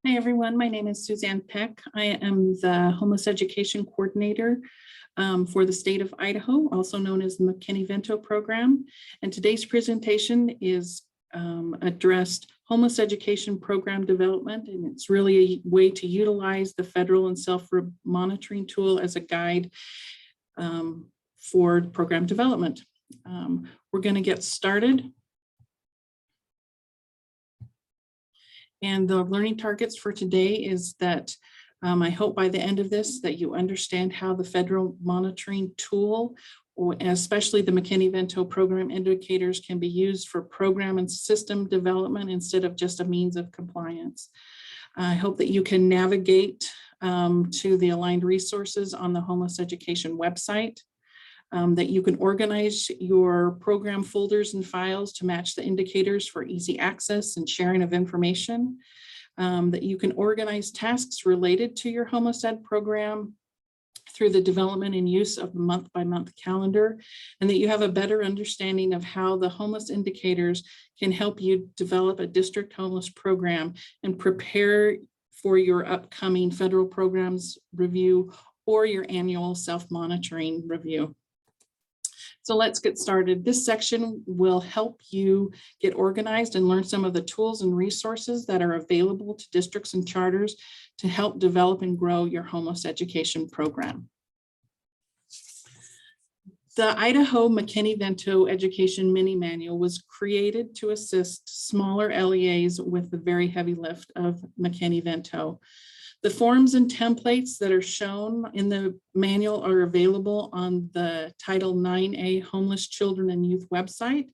Hi, everyone. My name is Suzanne Peck. I am the Homeless Education Coordinator for the state of Idaho, also known as the McKinney-Vento program. And today's presentation is addressed homeless education program development. And it's really a way to utilize the federal and self-monitoring tool as a guide for program development. We're going to get started. And the learning targets for today is that I hope by the end of this that you understand how the federal monitoring tool, or especially the McKinney-Vento program indicators, can be used for program and system development instead of just a means of compliance. I hope that you can navigate to the aligned resources on the homeless education website. That you can organize your program folders and files to match the indicators for easy access and sharing of information, that you can organize tasks related to your homeless ed program through the development and use of the month-by-month calendar, and that you have a better understanding of how the homeless indicators can help you develop a district homeless program and prepare for your upcoming federal programs review or your annual self-monitoring review. So let's get started. This section will help you get organized and learn some of the tools and resources that are available to districts and charters to help develop and grow your homeless education program. The Idaho McKinney-Vento Education Mini Manual was created to assist smaller LEAs with the very heavy lift of McKinney-Vento. The forms and templates that are shown in the manual are available on the Title 9A Homeless Children and Youth website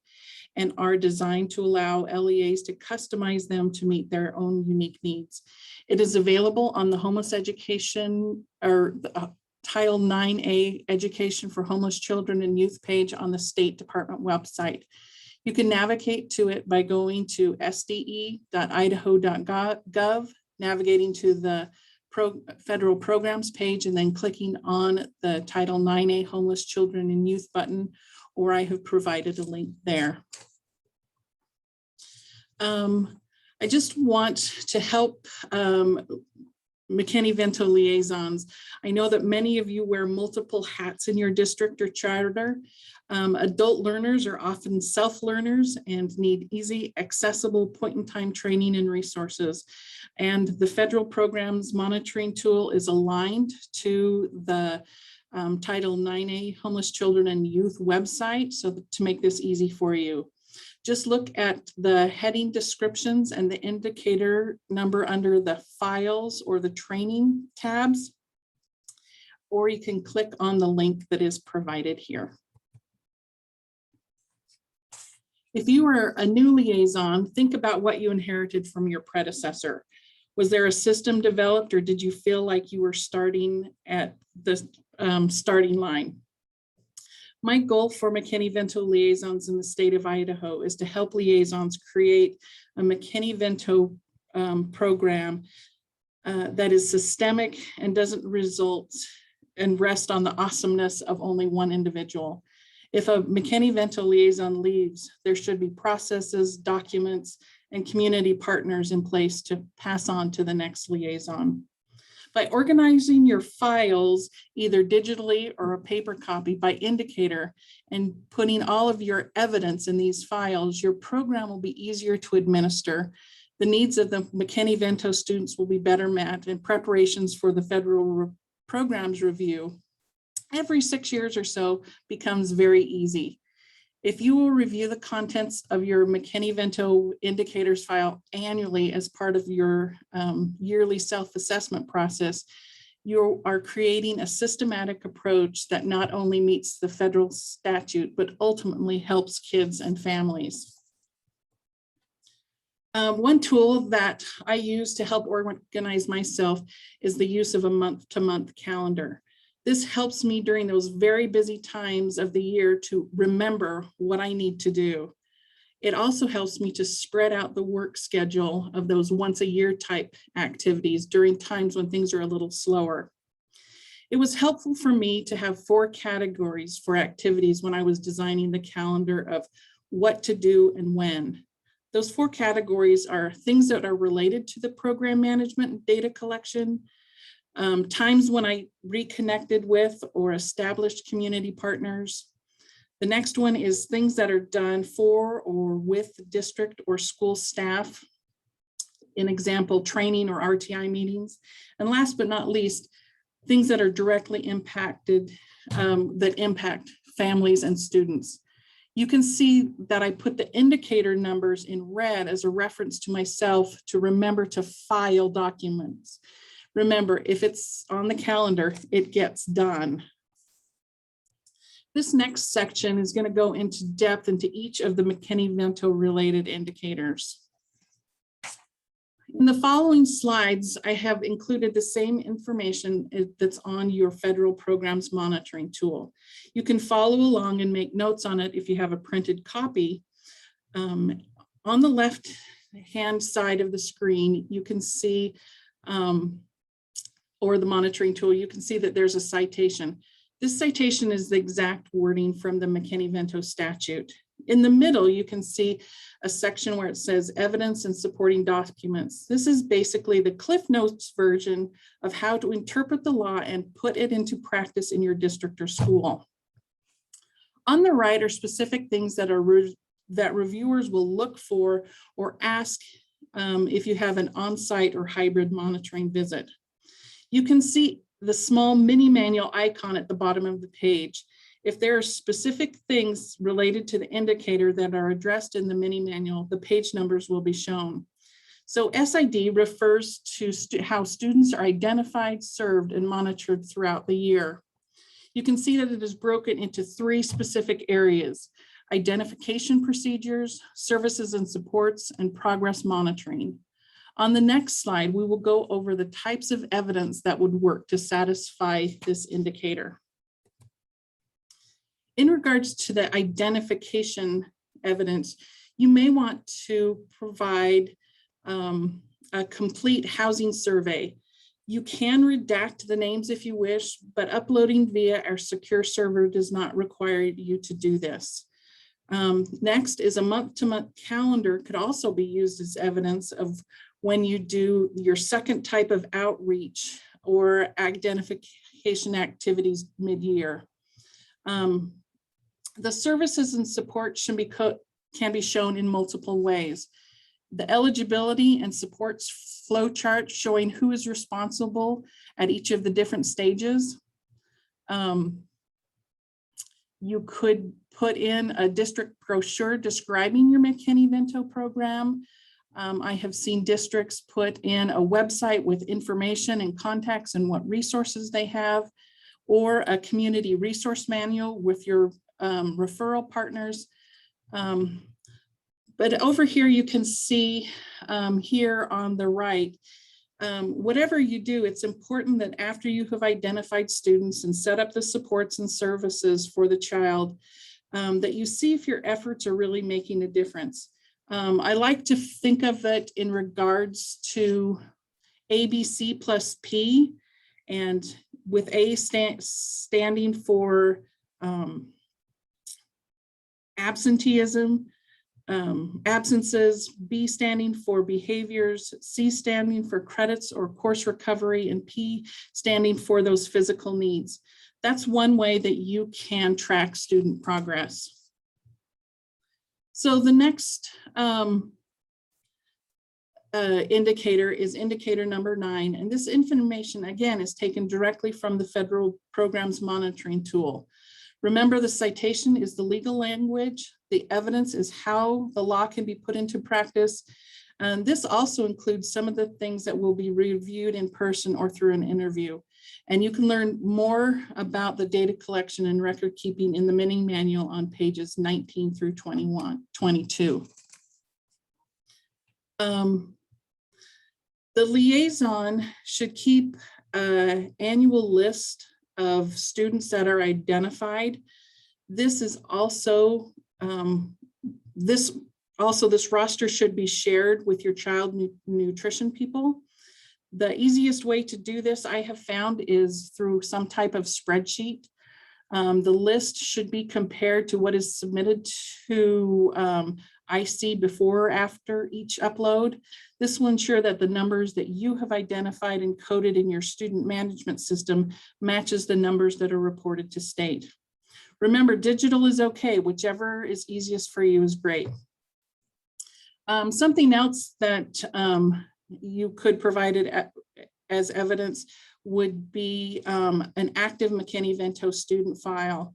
and are designed to allow LEAs to customize them to meet their own unique needs. It is available on the Homeless Education or Title 9A Education for Homeless Children and Youth page on the State Department website. You can navigate to it by going to sde.idaho.gov, navigating to the federal programs page, and then clicking on the Title 9A Homeless Children and Youth button, or I have provided a link there. I just want to help McKinney-Vento liaisons. I know that many of you wear multiple hats in your district or charter. Adult learners are often self-learners and need easy, accessible point-in-time training and resources. And the federal programs monitoring tool is aligned to the Title 9A Homeless Children and Youth website, so to make this easy for you. Just look at the heading descriptions and the indicator number under the files or the training tabs, or you can click on the link that is provided here. If you are a new liaison, think about what you inherited from your predecessor. Was there a system developed, or did you feel like you were starting at the starting line? My goal for McKinney-Vento liaisons in the state of Idaho is to help liaisons create a McKinney-Vento program that is systemic and doesn't result and rest on the awesomeness of only one individual. If a McKinney-Vento liaison leaves, there should be processes, documents, and community partners in place to pass on to the next liaison. By organizing your files, either digitally or a paper copy by indicator, and putting all of your evidence in these files, your program will be easier to administer. The needs of the McKinney-Vento students will be better met, and preparations for the federal programs review every 6 years or so becomes very easy. If you will review the contents of your McKinney-Vento indicators file annually as part of your yearly self-assessment process, you are creating a systematic approach that not only meets the federal statute, but ultimately helps kids and families. One tool that I use to help organize myself is the use of a month-to-month calendar. This helps me during those very busy times of the year to remember what I need to do. It also helps me to spread out the work schedule of those once a year type activities during times when things are a little slower. It was helpful for me to have 4 categories for activities when I was designing the calendar of what to do and when. Those 4 categories are things that are related to the program management and data collection, times when I reconnected with or established community partners. The next one is things that are done for or with district or school staff. In example, training or RTI meetings. And last but not least, things that are directly impacted, that impact families and students. You can see that I put the indicator numbers in red as a reference to myself to remember to file documents. Remember, if it's on the calendar, it gets done. This next section is going to go into depth into each of the McKinney-Vento related indicators. In the following slides, I have included the same information that's on your federal programs monitoring tool. You can follow along and make notes on it if you have a printed copy. On the left-hand side of the screen, you can see, or the monitoring tool, you can see that there's a citation. This citation is the exact wording from the McKinney-Vento statute. In the middle, you can see a section where it says evidence and supporting documents. This is basically the Cliff Notes version of how to interpret the law and put it into practice in your district or school. On the right are specific things that reviewers will look for or ask if you have an on-site or hybrid monitoring visit. You can see the small mini manual icon at the bottom of the page. If there are specific things related to the indicator that are addressed in the mini manual, the page numbers will be shown. So SID refers to how students are identified, served, and monitored throughout the year. You can see that it is broken into 3 specific areas: identification procedures, services and supports, and progress monitoring. On the next slide, we will go over the types of evidence that would work to satisfy this indicator. In regards to the identification evidence, you may want to provide a complete housing survey. You can redact the names if you wish, but uploading via our secure server does not require you to do this. Next is a month-to-month calendar could also be used as evidence of when you do your second type of outreach or identification activities mid-year. The services and support can be shown in multiple ways. The eligibility and supports flow chart showing who is responsible at each of the different stages. You could put in a district brochure describing your McKinney-Vento program. I have seen districts put in a website with information and contacts and what resources they have, or a community resource manual with your referral partners. But over here, you can see here on the right, whatever you do, it's important that after you have identified students and set up the supports and services for the child, that you see if your efforts are really making a difference. I like to think of it in regards to ABC plus P, and with A standing for absenteeism, absences, B standing for behaviors, C standing for credits or course recovery, and P standing for those physical needs. That's one way that you can track student progress. So the next indicator is indicator number 9. And this information, again, is taken directly from the federal programs monitoring tool. Remember, the citation is the legal language. The evidence is how the law can be put into practice. And this also includes some of the things that will be reviewed in person or through an interview. And you can learn more about the data collection and record keeping in the mini manual on pages 19 through 22. The liaison should keep an annual list of students that are identified. This is also, this roster should be shared with your child nutrition people. The easiest way to do this, I have found, is through some type of spreadsheet. The list should be compared to what is submitted to IC before or after each upload. This will ensure that the numbers that you have identified and coded in your student management system matches the numbers that are reported to state. Remember, digital is okay. Whichever is easiest for you is great. Something else that you could provide it as evidence would be an active McKinney-Vento student file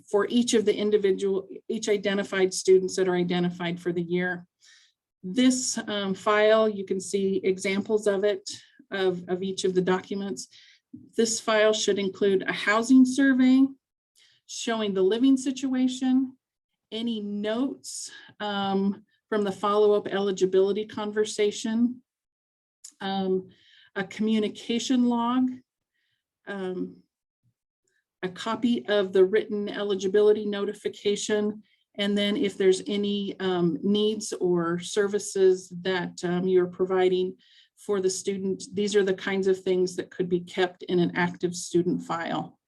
for each of the each identified students that are identified for the year. This file, you can see examples of it, of each of the documents. This file should include a housing survey showing the living situation, any notes from the follow-up eligibility conversation, a communication log, a copy of the written eligibility notification, and then if there's any needs or services that you're providing for the student, these are the kinds of things that could be kept in an active student file.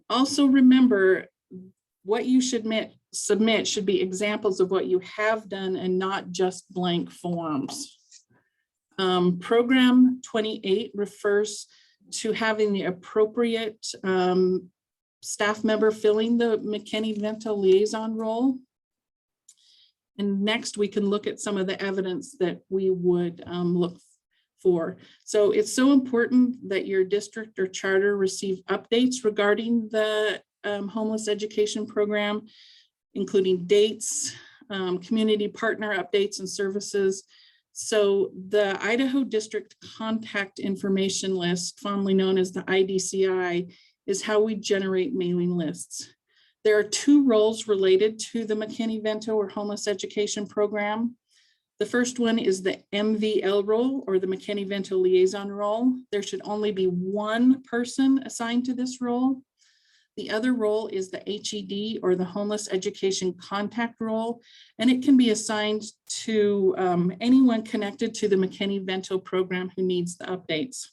Also remember, what you should submit should be examples of what you have done and not just blank forms. Program 28 refers to having the appropriate staff member filling the McKinney-Vento liaison role. And next we can look at some of the evidence that we would look for. So it's so important that your district or charter receive updates regarding the homeless education program, including dates, community partner updates and services. So the Idaho District Contact Information List, fondly known as the IDCI, is how we generate mailing lists. There are two roles related to the McKinney-Vento or homeless education program. The first one is the MVL role, or the McKinney-Vento liaison role. There should only be one person assigned to this role. The other role is the HED, or the homeless education contact role, and it can be assigned to anyone connected to the McKinney-Vento program who needs the updates.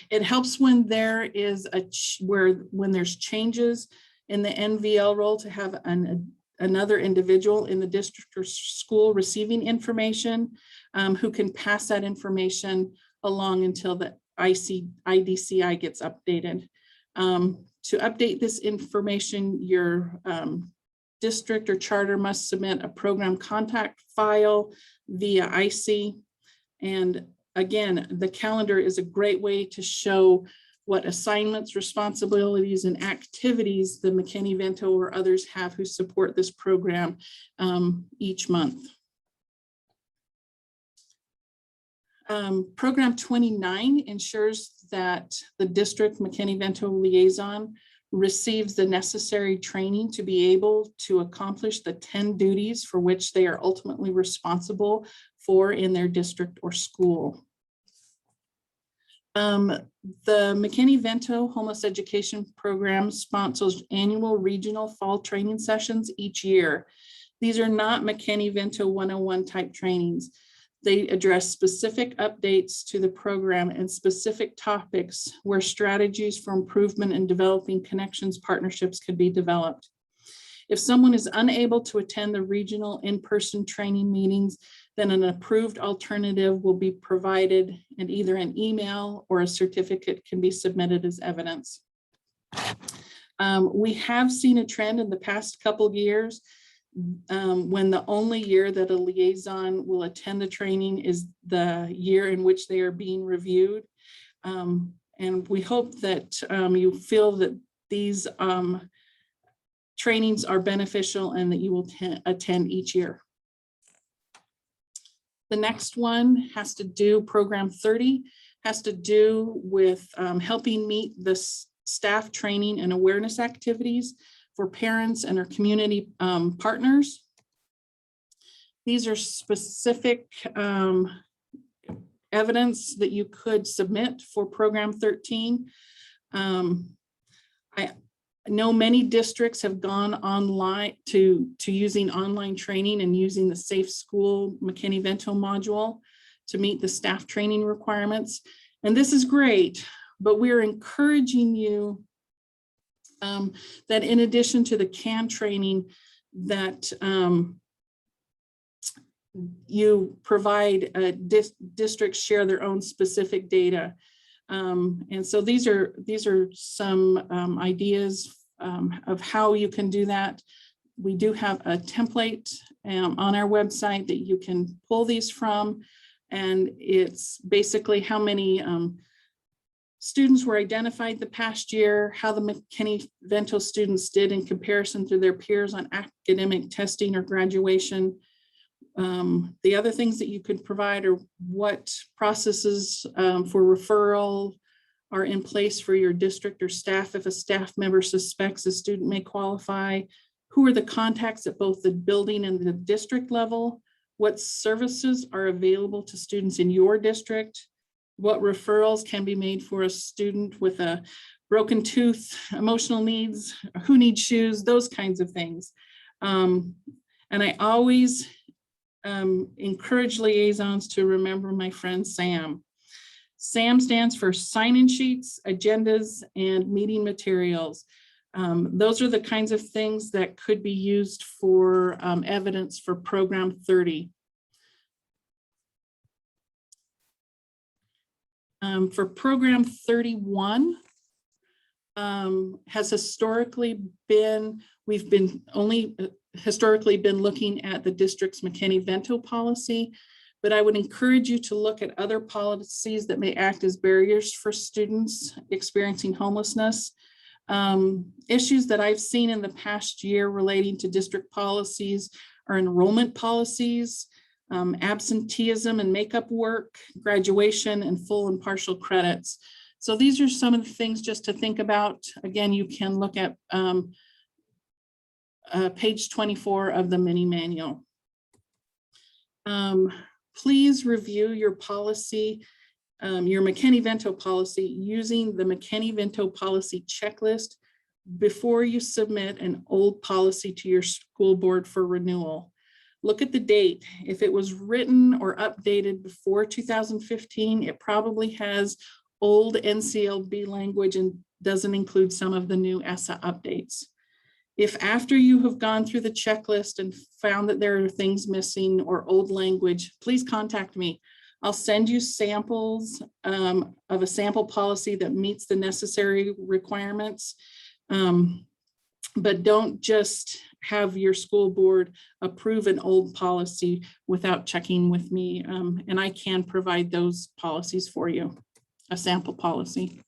It helps when there is when there's changes in the MVL role to have another individual in the district or school receiving information who can pass that information along until the IDCI gets updated. To update this information, your district or charter must submit a program contact file via IC. And again, the calendar is a great way to show what assignments, responsibilities, and activities the McKinney-Vento or others have who support this program each month. Program 29 ensures that the district McKinney-Vento liaison receives the necessary training to be able to accomplish the 10 duties for which they are ultimately responsible for in their district or school. The McKinney-Vento Homeless Education Program sponsors annual regional fall training sessions each year. These are not McKinney-Vento 101 type trainings. They address specific updates to the program and specific topics where strategies for improvement and developing connections partnerships could be developed. If someone is unable to attend the regional in-person training meetings, then an approved alternative will be provided, and either an email or a certificate can be submitted as evidence. We have seen a trend in the past couple of years when the only year that a liaison will attend the training is the year in which they are being reviewed. And we hope that you feel that these trainings are beneficial and that you will attend each year. The next one has to do, program 30, has to do with helping meet the staff training and awareness activities for parents and our community partners. These are specific evidence that you could submit for program 13. I know many districts have gone online to using online training and using the Safe School McKinney-Vento module to meet the staff training requirements. And this is great, but we're encouraging you That in addition to the CAN training, that you provide districts share their own specific data. And so these are some ideas of how you can do that. We do have a template on our website that you can pull these from, and it's basically how many students were identified the past year, how the McKinney-Vento students did in comparison to their peers on academic testing or graduation. The other things that you could provide are what processes for referral are in place for your district or staff if a staff member suspects a student may qualify, who are the contacts at both the building and the district level, what services are available to students in your district, what referrals can be made for a student with a broken tooth, emotional needs, who needs shoes, those kinds of things. And I always encourage liaisons to remember my friend Sam. SAM stands for sign-in sheets, agendas, and meeting materials. Those are the kinds of things that could be used for evidence for Program 30. For Program 31, has historically been, we've been only historically been looking at the district's McKinney-Vento policy, but I would encourage you to look at other policies that may act as barriers for students experiencing homelessness. Issues that I've seen in the past year relating to district policies are enrollment policies, absenteeism and makeup work, graduation, and full and partial credits. So these are some of the things just to think about. Again, you can look at page 24 of the mini manual. Please review your policy, your McKinney-Vento policy using the McKinney-Vento policy checklist before you submit an old policy to your school board for renewal. Look at the date. If it was written or updated before 2015, it probably has old NCLB language and doesn't include some of the new ESSA updates. If after you have gone through the checklist and found that there are things missing or old language, please contact me. I'll send you samples of a sample policy that meets the necessary requirements. But don't just have your school board approve an old policy without checking with me. And I can provide those policies for you, a sample policy.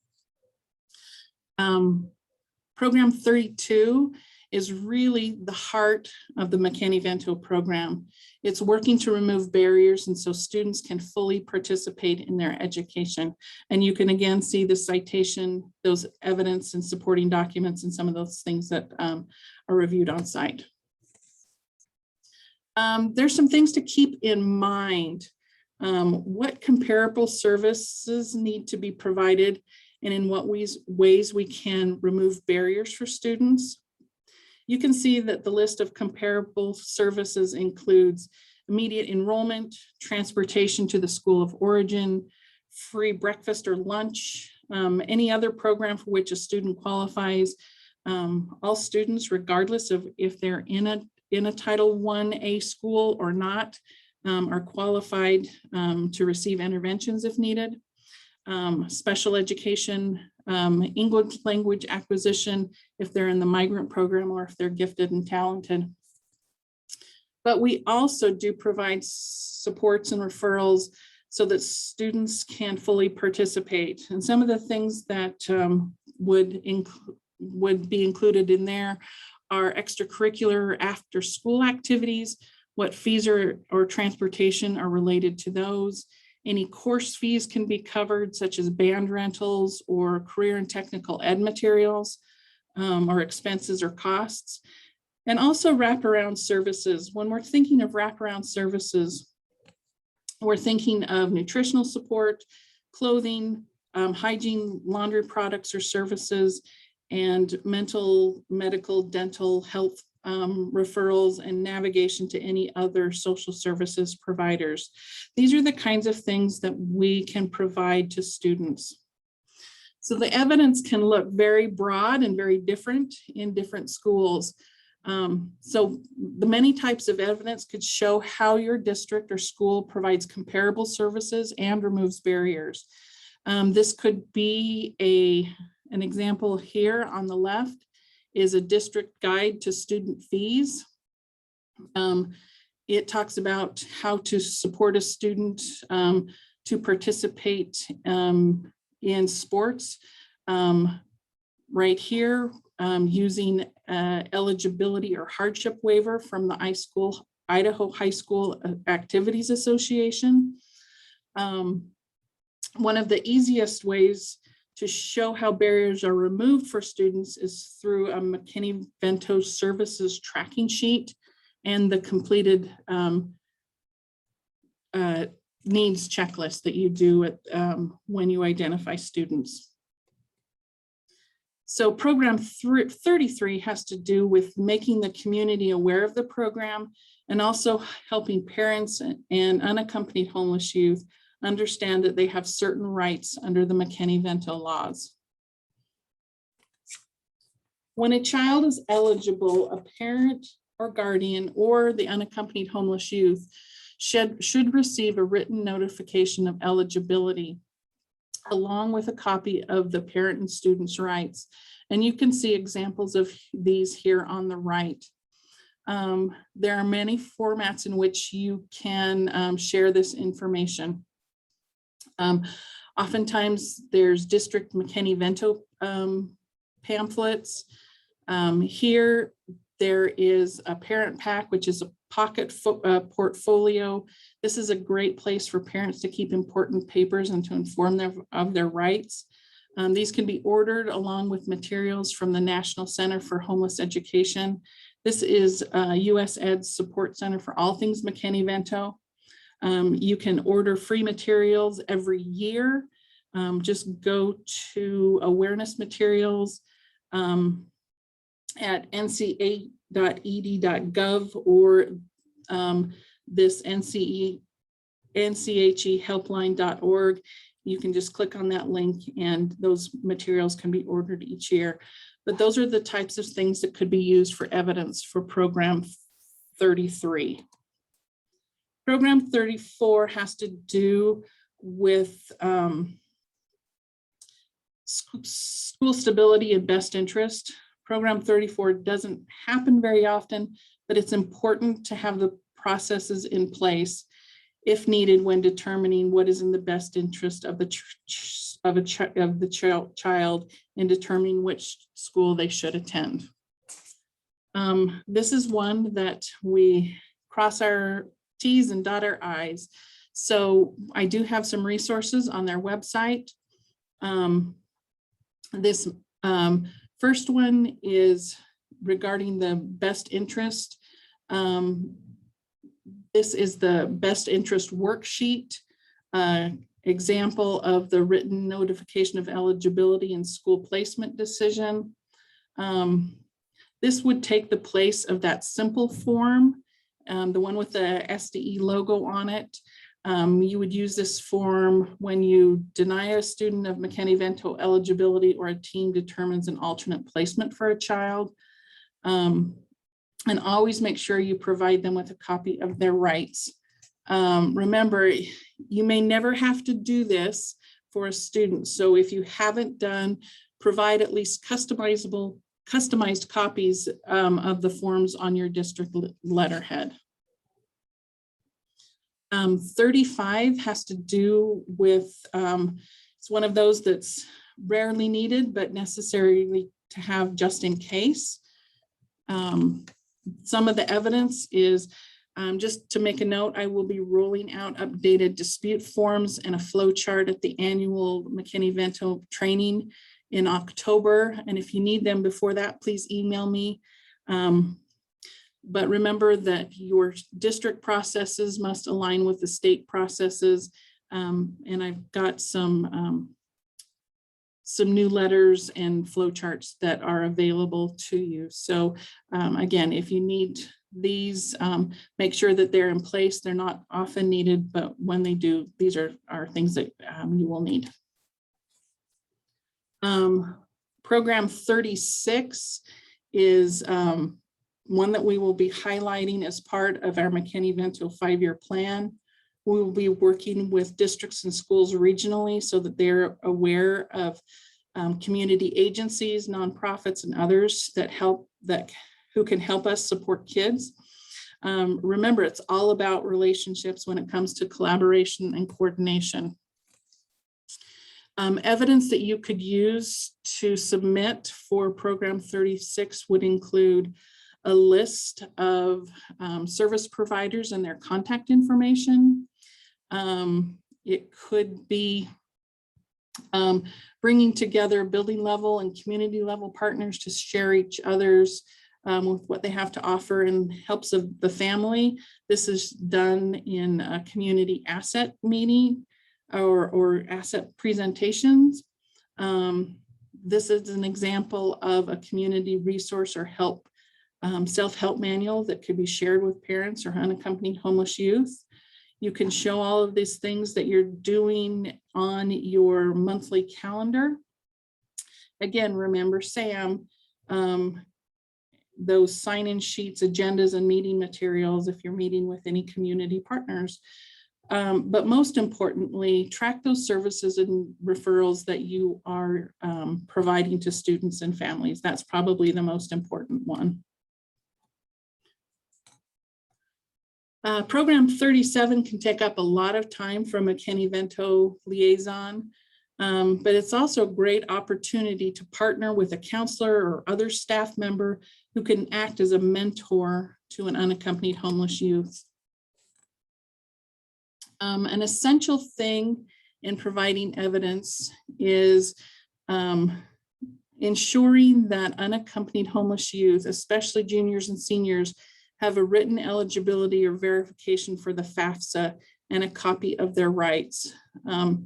Program 32 is really the heart of the McKinney-Vento program. It's working to remove barriers and so students can fully participate in their education. And you can again see the citation, those evidence and supporting documents and some of those things that are reviewed on site. There's some things to keep in mind. What comparable services need to be provided and in what ways we can remove barriers for students. You can see that the list of comparable services includes immediate enrollment, transportation to the school of origin, free breakfast or lunch, any other program for which a student qualifies. All students, regardless of if they're in a Title I-A school or not, are qualified to receive interventions if needed. Special education, English language acquisition if they're in the migrant program or if they're gifted and talented. But we also do provide supports and referrals so that students can fully participate. And some of the things that would be included in there are extracurricular after school activities, what fees or transportation are related to those. Any course fees can be covered, such as band rentals or career and technical ed materials, or expenses or costs. And also wraparound services. When we're thinking of wraparound services, we're thinking of nutritional support, clothing, hygiene, laundry products or services, and mental, medical, dental, health referrals and navigation to any other social services providers. These are the kinds of things that we can provide to students. So the evidence can look very broad and very different in different schools. So the many types of evidence could show how your district or school provides comparable services and removes barriers. This could be an example here on the left is a district guide to student fees. It talks about how to support a student to participate in sports. Right here, using eligibility or hardship waiver from the Idaho High School Activities Association. One of the easiest ways to show how barriers are removed for students is through a McKinney-Vento services tracking sheet and the completed needs checklist that you do when you identify students. So program 33 has to do with making the community aware of the program and also helping parents and unaccompanied homeless youth understand that they have certain rights under the McKinney-Vento laws. When a child is eligible, a parent or guardian or the unaccompanied homeless youth should receive a written notification of eligibility along with a copy of the parent and student's rights. And you can see examples of these here on the right. There are many formats in which you can share this information. Oftentimes there's District McKinney-Vento pamphlets. Here there is a parent pack, which is a pocket portfolio. This is a great place for parents to keep important papers and to inform them of their rights. These can be ordered along with materials from the National Center for Homeless Education. This is USAID's support center for all things McKinney-Vento. You can order free materials every year. Just go to awareness materials at ncha.ed.gov or this nchehelpline.org. You can just click on that link and those materials can be ordered each year. But those are the types of things that could be used for evidence for program 33. Program 34 has to do with school stability and best interest. Program 34 doesn't happen very often, but it's important to have the processes in place if needed when determining what is in the best interest of the child in determining which school they should attend. This is one that we cross our T's and dot our I's. So I do have some resources on their website. This first one is regarding the best interest. This is the best interest worksheet, example of the written notification of eligibility and school placement decision. This would take the place of that simple form, the one with the SDE logo on it. You would use this form when you deny a student of McKinney-Vento eligibility or a team determines an alternate placement for a child. And always make sure you provide them with a copy of their rights. Remember, you may never have to do this for a student. So if you haven't done, provide at least customized copies of the forms on your district letterhead. 35 has to do with, it's one of those that's rarely needed, but necessarily to have just in case. Some of the evidence is, just to make a note, I will be rolling out updated dispute forms and a flow chart at the annual McKinney-Vento training in October. And if you need them before that, please email me. But remember that your district processes must align with the state processes. And I've got some new letters and flowcharts that are available to you. So again, if you need these, make sure that they're in place. They're not often needed, but when they do, these are things that you will need. Program 36 is one that we will be highlighting as part of our McKinney-Vento 5-year plan. We will be working with districts and schools regionally so that they're aware of community agencies, nonprofits, and others who can help us support kids. Remember, it's all about relationships when it comes to collaboration and coordination. Evidence that you could use to submit for program 36 would include a list of service providers and their contact information. It could be bringing together building level and community level partners to share each other's with what they have to offer in helps of the family. This is done in a community asset meeting or asset presentations. This is an example of a community resource or help self-help manual that could be shared with parents or unaccompanied homeless youth. You can show all of these things that you're doing on your monthly calendar. Again, remember Sam, those sign-in sheets, agendas, and meeting materials if you're meeting with any community partners. But most importantly, track those services and referrals that you are providing to students and families. That's probably the most important one. Program 37 can take up a lot of time from a McKinney-Vento liaison, but it's also a great opportunity to partner with a counselor or other staff member who can act as a mentor to an unaccompanied homeless youth. An essential thing in providing evidence is ensuring that unaccompanied homeless youth, especially juniors and seniors, have a written eligibility or verification for the FAFSA and a copy of their rights. The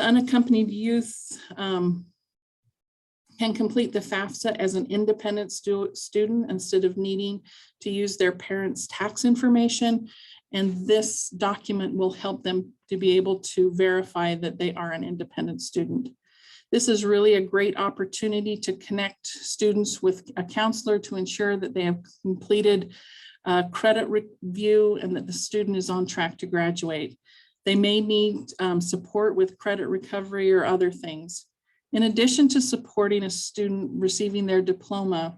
unaccompanied youth can complete the FAFSA as an independent student instead of needing to use their parents' tax information. And this document will help them to be able to verify that they are an independent student. This is really a great opportunity to connect students with a counselor to ensure that they have completed credit review and that the student is on track to graduate. They may need support with credit recovery or other things. In addition to supporting a student receiving their diploma,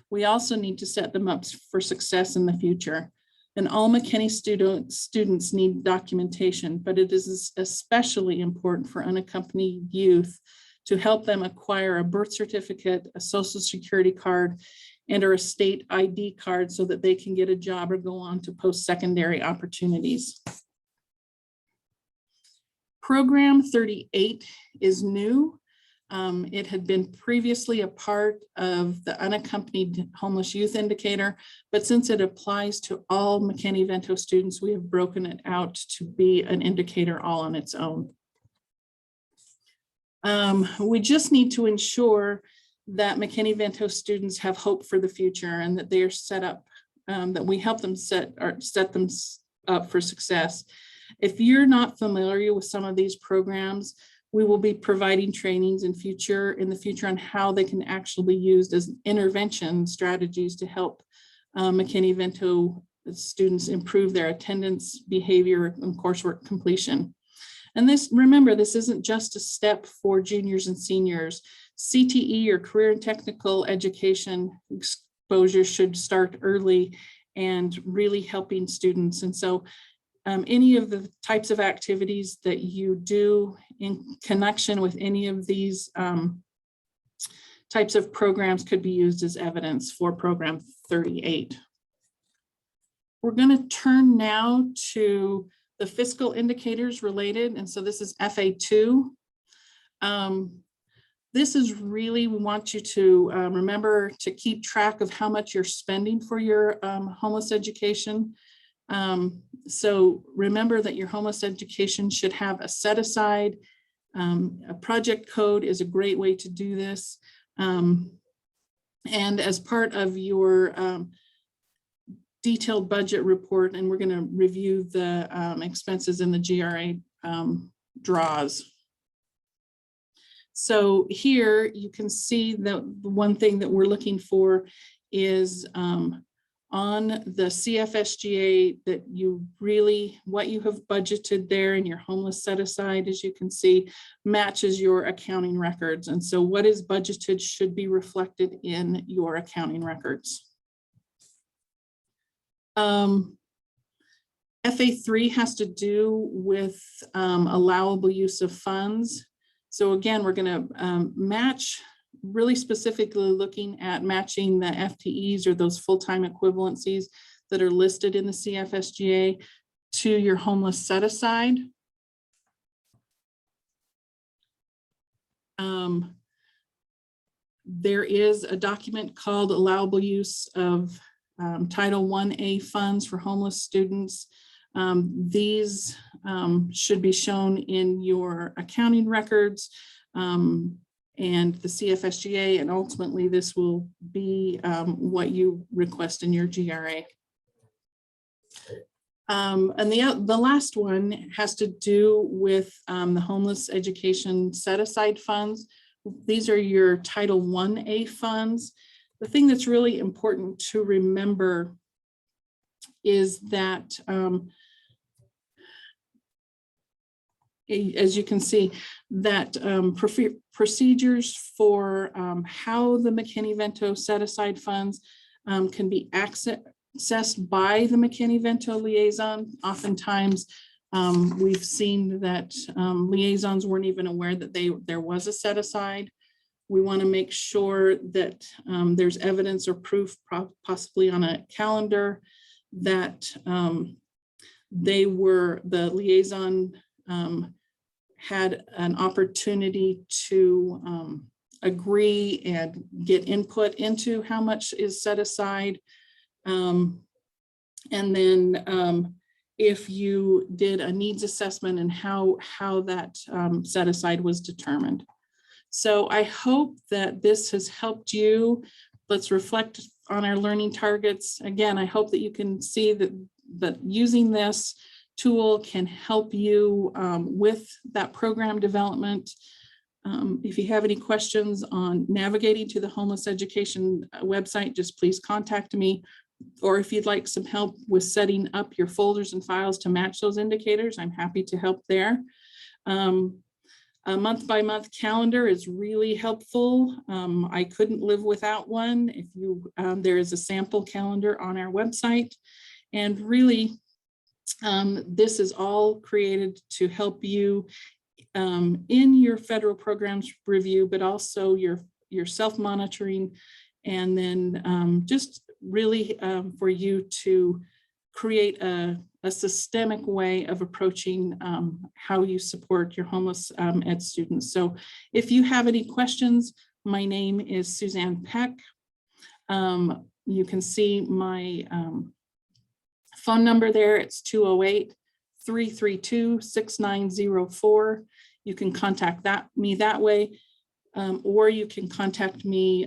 we also need to set them up for success in the future. And all McKinney students need documentation, but it is especially important for unaccompanied youth to help them acquire a birth certificate, a social security card, and or a state ID card so that they can get a job or go on to post-secondary opportunities. Program 38 is new. It had been previously a part of the unaccompanied homeless youth indicator, but since it applies to all McKinney-Vento students, we have broken it out to be an indicator all on its own. We just need to ensure that McKinney-Vento students have hope for the future and that they are set up, that we help them set them up for success. If you're not familiar with some of these programs, we will be providing trainings in the future on how they can actually be used as intervention strategies to help McKinney-Vento students improve their attendance, behavior, and coursework completion. And remember, this isn't just a step for juniors and seniors. CTE or career and technical education exposure should start early and really helping students. And so any of the types of activities that you do in connection with any of these types of programs could be used as evidence for program 38. We're going to turn now to the fiscal indicators related. And so this is FA2. This is really, we want you to remember to keep track of how much you're spending for your homeless education. So remember that your homeless education should have a set aside. A project code is a great way to do this. And as part of your detailed budget report, and we're going to review the expenses in the GRA draws. So here you can see the one thing that we're looking for is on the CFSGA that you really, what you have budgeted there in your homeless set aside, as you can see, matches your accounting records. And so what is budgeted should be reflected in your accounting records. FA3 has to do with allowable use of funds. So again, we're going to match, really specifically looking at matching the FTEs or those full-time equivalencies that are listed in the CFSGA to your homeless set aside. There is a document called allowable use of Title 1A funds for homeless students. These should be shown in your accounting records and the CFSGA, and ultimately this will be what you request in your GRA. And the last one has to do with the homeless education set aside funds. These are your Title 1A funds. The thing that's really important to remember is that as you can see, that procedures for how the McKinney-Vento set-aside funds can be accessed by the McKinney-Vento liaison. Oftentimes, we've seen that liaisons weren't even aware that there was a set-aside. We want to make sure that there's evidence or proof, possibly on a calendar, that the liaison had an opportunity to agree and get input into how much is set aside. And then if you did a needs assessment and how that set aside was determined. So I hope that this has helped you. Let's reflect on our learning targets. Again, I hope that you can see that using this tool can help you with that program development. If you have any questions on navigating to the homeless education website, just please contact me. Or if you'd like some help with setting up your folders and files to match those indicators, I'm happy to help there. A month-by-month calendar is really helpful. I couldn't live without one. If you, there is a sample calendar on our website, and really, this is all created to help you in your federal programs review, but also your self-monitoring, and then just really for you to create a systemic way of approaching how you support your homeless ed students. So if you have any questions, my name is Suzanne Peck. You can see my phone number there. It's 208-332-6904. You can contact me that way, or you can contact me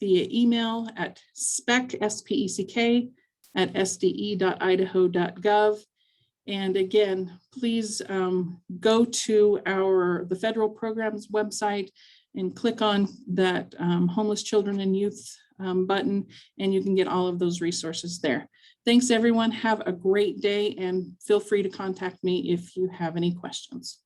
via email at speck, S-P-E-C-K, at sde.idaho.gov. And again, please go to the federal programs website and click on that homeless children and youth button, and you can get all of those resources there. Thanks everyone, have a great day, and feel free to contact me if you have any questions.